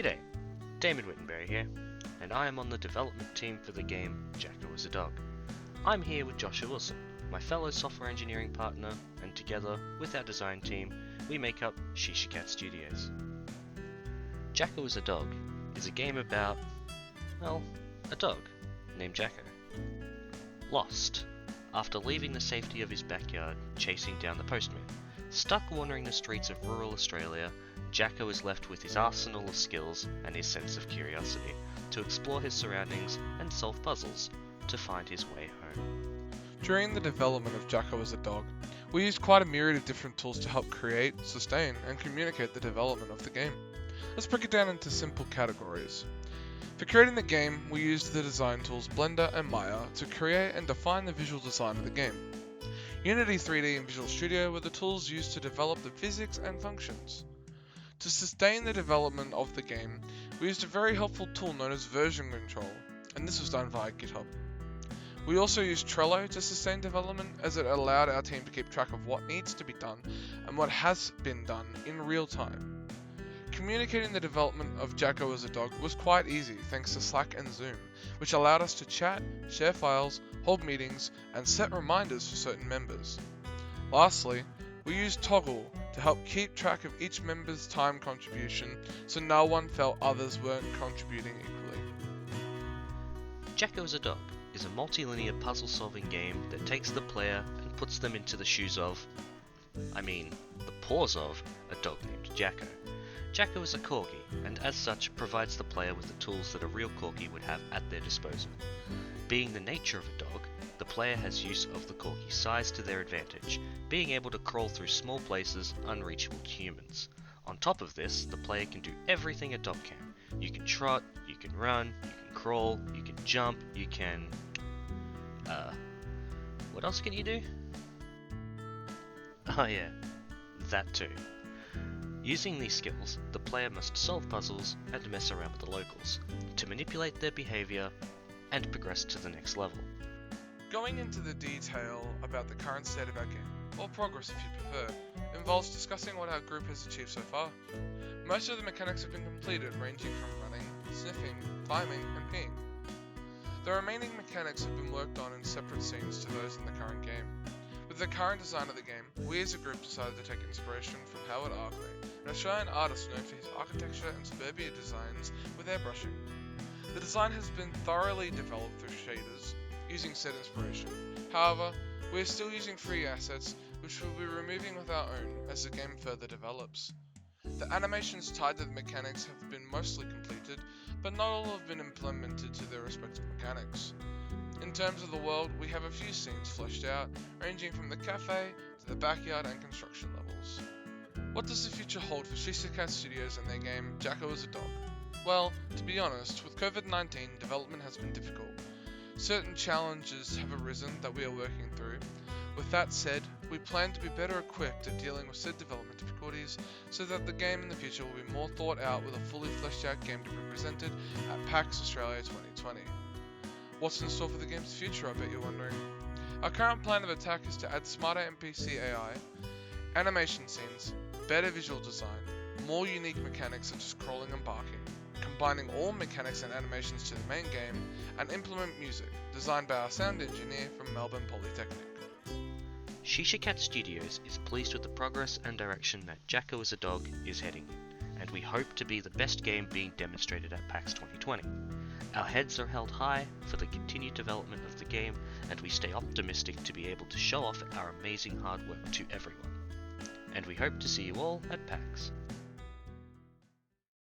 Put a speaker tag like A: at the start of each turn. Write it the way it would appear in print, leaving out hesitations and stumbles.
A: G'day, Damon Wittenberry here, and I am on the development team for the game Jacko is a Dog. I'm here with Joshua Wilson, my fellow software engineering partner, and together, with our design team, we make up Shisha Studios. Jacko is a Dog is a game about, well, a dog named Jacko. Lost, after leaving the safety of his backyard, chasing down the postman. Stuck wandering the streets of rural Australia, Jacko is left with his arsenal of skills and his sense of curiosity to explore his surroundings and solve puzzles to find his way home.
B: During the development of Jacko as a Dog, we used quite a myriad of different tools to help create, sustain, and communicate the development of the game. Let's break it down into simple categories. For creating the game, we used the design tools Blender and Maya to create and define the visual design of the game. Unity 3D and Visual Studio were the tools used to develop the physics and functions. To sustain the development of the game, we used a very helpful tool known as version control, and this was done via GitHub. We also used Trello to sustain development, as it allowed our team to keep track of what needs to be done and what has been done in real time. Communicating the development of Jacko as a Dog was quite easy thanks to Slack and Zoom, which allowed us to chat, share files, hold meetings, and set reminders for certain members. Lastly, we used Toggle to help keep track of each member's time contribution so no one felt others weren't contributing equally.
A: Jacko is a Dog is a multi-linear puzzle-solving game that takes the player and puts them into the shoes of, the paws of, a dog named Jacko. Jacko is a corgi, and as such provides the player with the tools that a real corgi would have at their disposal. Being the nature of a dog, the player has use of the corgi's size to their advantage, being able to crawl through small places unreachable to humans. On top of this, the player can do everything a dog can. You can trot, you can run, you can crawl, you can jump, you can... what else can you do? Oh yeah, that too. Using these skills, the player must solve puzzles and mess around with the locals, to manipulate their behaviour and progress to the next level.
B: Going into the detail about the current state of our game, or progress if you prefer, involves discussing what our group has achieved so far. Most of the mechanics have been completed, ranging from running, sniffing, climbing, and peeing. The remaining mechanics have been worked on in separate scenes to those in the current game. With the current design of the game, we as a group decided to take inspiration from Howard Arkley, an Australian artist known for his architecture and suburbia designs with airbrushing. The design has been thoroughly developed through shaders, using said inspiration. However, we are still using free assets, which we'll be removing with our own as the game further develops. The animations tied to the mechanics have been mostly completed, but not all have been implemented to their respective mechanics. In terms of the world, we have a few scenes fleshed out, ranging from the cafe to the backyard and construction levels. What does the future hold for Shisha Studios and their game Jacko is a Dog? Well, to be honest, with COVID-19, development has been difficult. Certain challenges have arisen that we are working through. With that said, we plan to be better equipped at dealing with said development difficulties so that the game in the future will be more thought out with a fully fleshed out game to be presented at PAX Australia 2020. What's in store for the game's future, I bet you're wondering? Our current plan of attack is to add smarter NPC AI, animation scenes, better visual design, more unique mechanics such as crawling and barking, combining all mechanics and animations to the main game, and implement music, designed by our sound engineer from Melbourne Polytechnic.
A: Shisha Studios is pleased with the progress and direction that Jacko is a Dog is heading in, and we hope to be the best game being demonstrated at PAX 2020. Our heads are held high for the continued development of the game, and we stay optimistic to be able to show off our amazing hard work to everyone. And we hope to see you all at PAX.